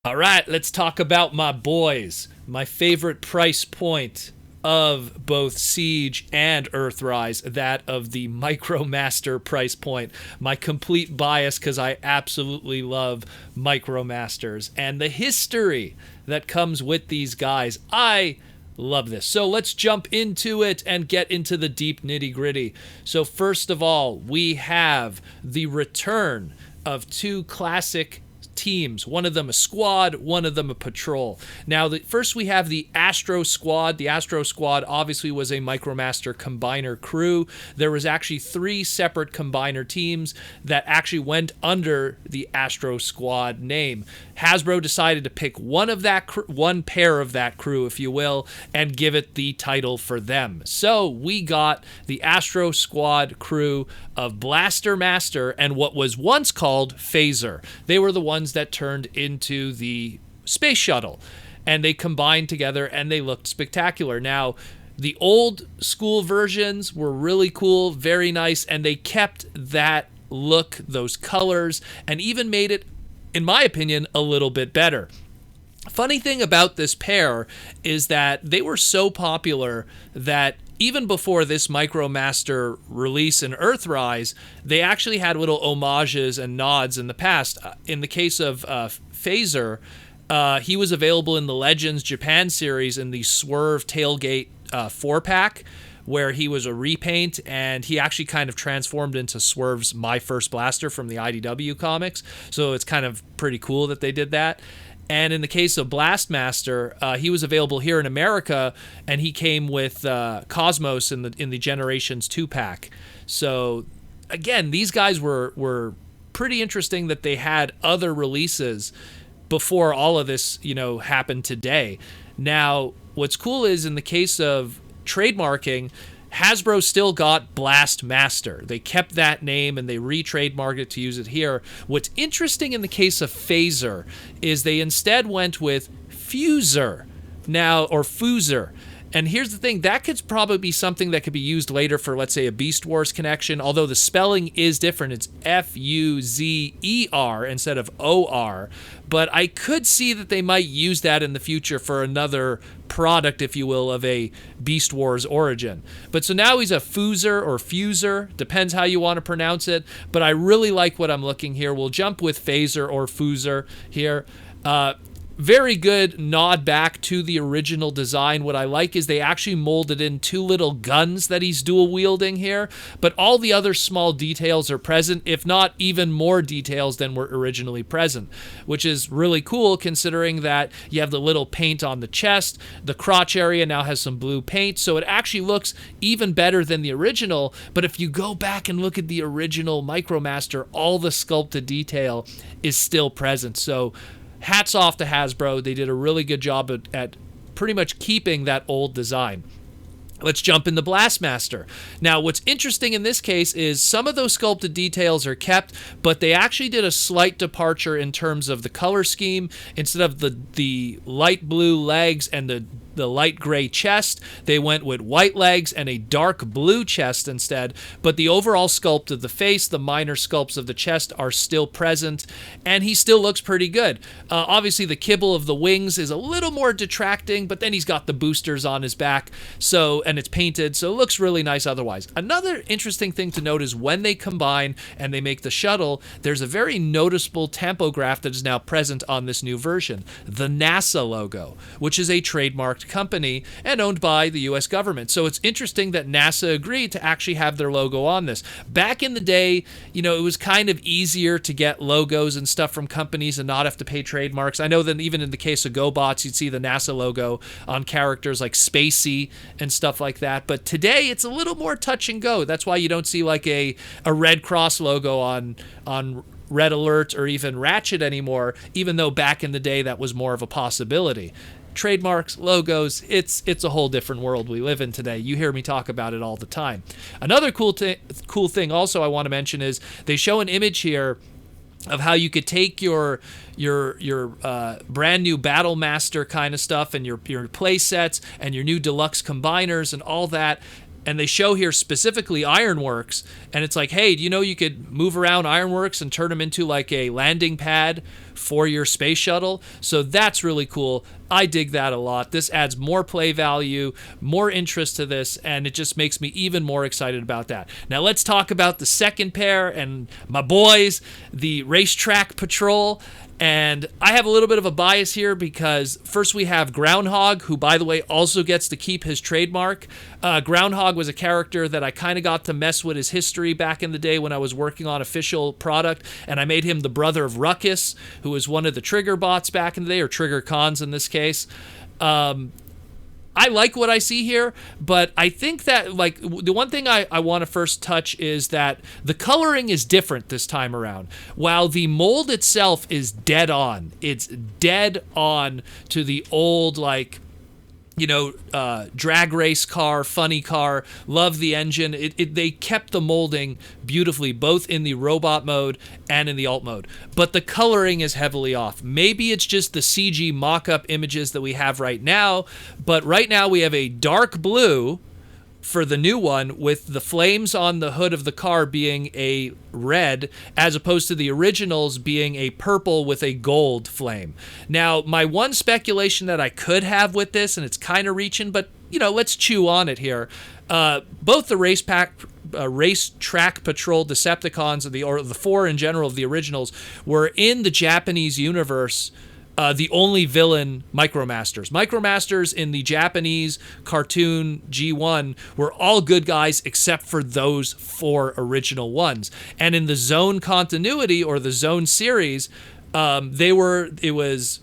All right, let's talk about my boys. My favorite price point of both Siege and Earthrise, that of the Micromaster price point. My complete bias because I absolutely love Micromasters and the history that comes with these guys. I love this. So let's jump into it and get into the deep nitty gritty. So, first of all, we have the return of two classic teams. One of them a squad, one of them a patrol. Now, first we have the Astro Squad. The Astro Squad obviously was a Micromaster combiner crew. There was actually three separate combiner teams that actually went under the Astro Squad name. Hasbro decided to pick one pair of that crew, if you will, and give it the title for them. So we got the Astro Squad crew of Blaster Master and what was once called Phaser. They were the ones that turned into the space shuttle, and they combined together and they looked spectacular. Now, the old school versions were really cool, very nice, and they kept that look, those colors, and even made it, in my opinion, a little bit better. Funny thing about this pair is that they were so popular that even before this Micromaster release in Earthrise, they actually had little homages and nods in the past. In the case of Phaser, he was available in the Legends Japan series in the Swerve Tailgate 4-pack, where he was a repaint, and he actually kind of transformed into Swerve's My First Blaster from the IDW comics. So it's kind of pretty cool that they did that. And in the case of Blastmaster, he was available here in America, and he came with Cosmos in the Generations 2-pack. So again, these guys were pretty interesting that they had other releases before all of this, happened today. Now, what's cool is in the case of trademarking, Hasbro still got Blastmaster. They kept that name and they re-trademarked it to use it here. What's interesting in the case of Phaser is they instead went with Fuzer now, or Fuzer. And here's the thing, that could probably be something that could be used later for, let's say, a Beast Wars connection, although the spelling is different. It's Fuzer instead of OR. But I could see that they might use that in the future for another product, if you will, of a Beast Wars origin. But so now he's a Fuzer or Fuzer, depends how you want to pronounce it. But I really like what I'm looking here. We'll jump with Phaser or Fuzer here. Very good nod back to the original design. What I like is they actually molded in two little guns that he's dual wielding here, but all the other small details are present, if not even more details than were originally present, which is really cool considering that you have the little paint on the chest, the crotch area now has some blue paint, so it actually looks even better than the original. But if you go back and look at the original Micromaster, all the sculpted detail is still present. So hats off to Hasbro. They did a really good job at pretty much keeping that old design. Let's jump into Blastmaster. Now, what's interesting in this case is some of those sculpted details are kept, but they actually did a slight departure in terms of the color scheme. Instead of the light blue legs and the light gray chest, they went with white legs and a dark blue chest instead. But the overall sculpt of the face, the minor sculpts of the chest are still present, and he still looks pretty good. Obviously, the kibble of the wings is a little more detracting, but then he's got the boosters on his back, and it's painted, so it looks really nice otherwise. Another interesting thing to note is when they combine and they make the shuttle, there's a very noticeable tampograph that is now present on this new version, the NASA logo, which is a trademarked company and owned by the US government. So it's interesting that NASA agreed to actually have their logo on this. Back in the day, it was kind of easier to get logos and stuff from companies and not have to pay trademarks. I know that even in the case of GoBots, you'd see the NASA logo on characters like Spacey and stuff like that. But today, it's a little more touch and go. That's why you don't see like a Red Cross logo on Red Alert or even Ratchet anymore, even though back in the day that was more of a possibility. Trademarks, logos, it's a whole different world we live in today. You hear me talk about it all the time. Another cool thing also I want to mention is they show an image here of how you could take your brand new Battle Master kind of stuff and your play sets and your new deluxe combiners and all that. And they show here specifically Ironworks, and it's like, hey, do you know you could move around Ironworks and turn them into like a landing pad for your space shuttle. So that's really cool. I dig that a lot. This adds more play value, more interest to this, and it just makes me even more excited about that. Now let's talk about the second pair and my boys, the Racetrack Patrol. And I have a little bit of a bias here because first we have Groundhog, who, by the way, also gets to keep his trademark. Groundhog was a character that I kind of got to mess with his history back in the day when I was working on official product, and I made him the brother of Ruckus, who was one of the Trigger bots back in the day, or Trigger Cons in this case. I like what I see here, but I think that, like, the one thing I want to first touch is that the coloring is different this time around. While the mold itself is dead on, it's dead on to the old, like, you know, drag race car, funny car, love the engine. They kept the molding beautifully, both in the robot mode and in the alt mode. But the coloring is heavily off. Maybe it's just the CG mock-up images that we have right now, but right now we have a dark blue for the new one, with the flames on the hood of the car being a red, as opposed to the originals being a purple with a gold flame. Now, my one speculation that I could have with this, and it's kind of reaching, but, you know, let's chew on it here. Both the Racetrack Patrol Decepticons, or the four in general of the originals, were in the Japanese universe the only villain Micromasters. Micromasters in the Japanese cartoon G1 were all good guys except for those four original ones. And in the Zone continuity, or the Zone series, it was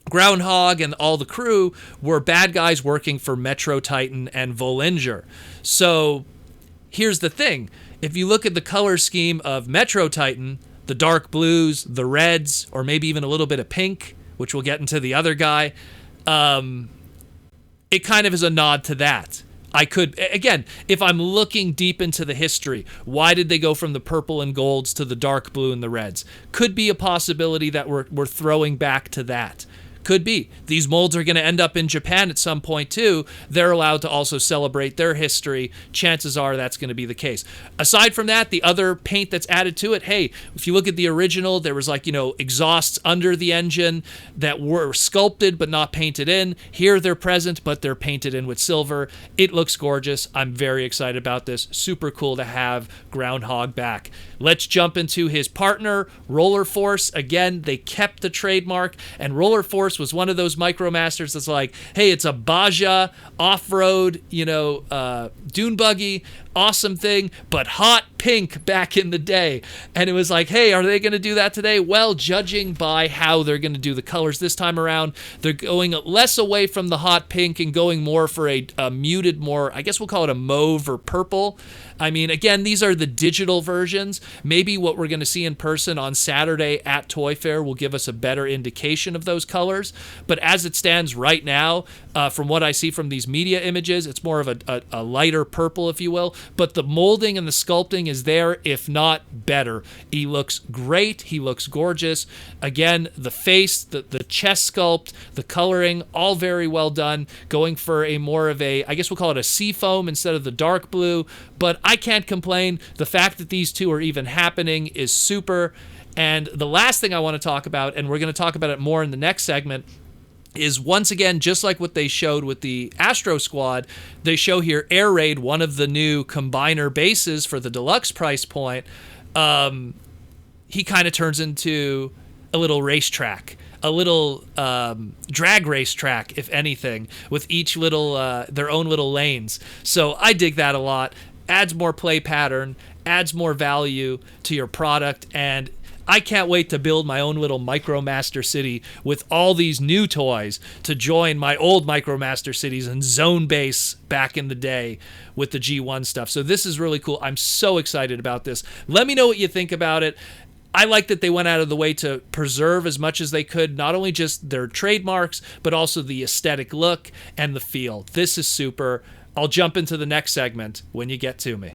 Groundhog and all the crew were bad guys working for Metro Titan and Volinger. So here's the thing. If you look at the color scheme of Metro Titan, the dark blues, the reds, or maybe even a little bit of pink, which we'll get into the other guy, it kind of is a nod to that. I could, again, if I'm looking deep into the history, why did they go from the purple and golds to the dark blue and the reds? Could be a possibility that we're throwing back to that. Could be. These molds are going to end up in Japan at some point too. They're allowed to also celebrate their history. Chances are that's going to be the case. Aside from that, the other paint that's added to it, hey, if you look at the original, there was, like, you know, exhausts under the engine that were sculpted but not painted in. Here they're present, but they're painted in with silver. It looks gorgeous. I'm very excited about this. Super cool to have Groundhog back. Let's jump into his partner, Roller Force. Again, they kept the trademark, and Roller Force was one of those Micromasters that's like, hey, it's a Baja off-road, you know, dune buggy, awesome thing, but hot pink back in the day. And it was like, hey, are they going to do that today? Well, judging by how they're going to do the colors this time around, they're going less away from the hot pink and going more for a muted, more, I guess we'll call it a mauve or purple. I mean, again, these are the digital versions. Maybe what we're going to see in person on Saturday at Toy Fair will give us a better indication of those colors. But as it stands right now, from what I see from these media images, it's more of a lighter purple, if you will. But the molding and the sculpting is there, if not better. He looks great. He looks gorgeous. Again, the face, the chest sculpt, the coloring, all very well done. Going for a more of a, I guess we'll call it a sea foam instead of the dark blue. But I can't complain. The fact that these two are even happening is super. And the last thing I want to talk about, and we're going to talk about it more in the next segment, is once again, just like what they showed with the Astro Squad, they show here Air Raid, one of the new combiner bases for the deluxe price point. He kind of turns into a little racetrack, a little drag race track, if anything, with each little their own little lanes. So I dig that a lot. Adds more play pattern, adds more value to your product, and I can't wait to build my own little Micromaster city with all these new toys to join my old Micromaster cities and Zone Base back in the day with the G1 stuff. So this is really cool. I'm so excited about this. Let me know what you think about it. I like that they went out of the way to preserve as much as they could, not only just their trademarks, but also the aesthetic look and the feel. This is super. I'll jump into the next segment when you get to me.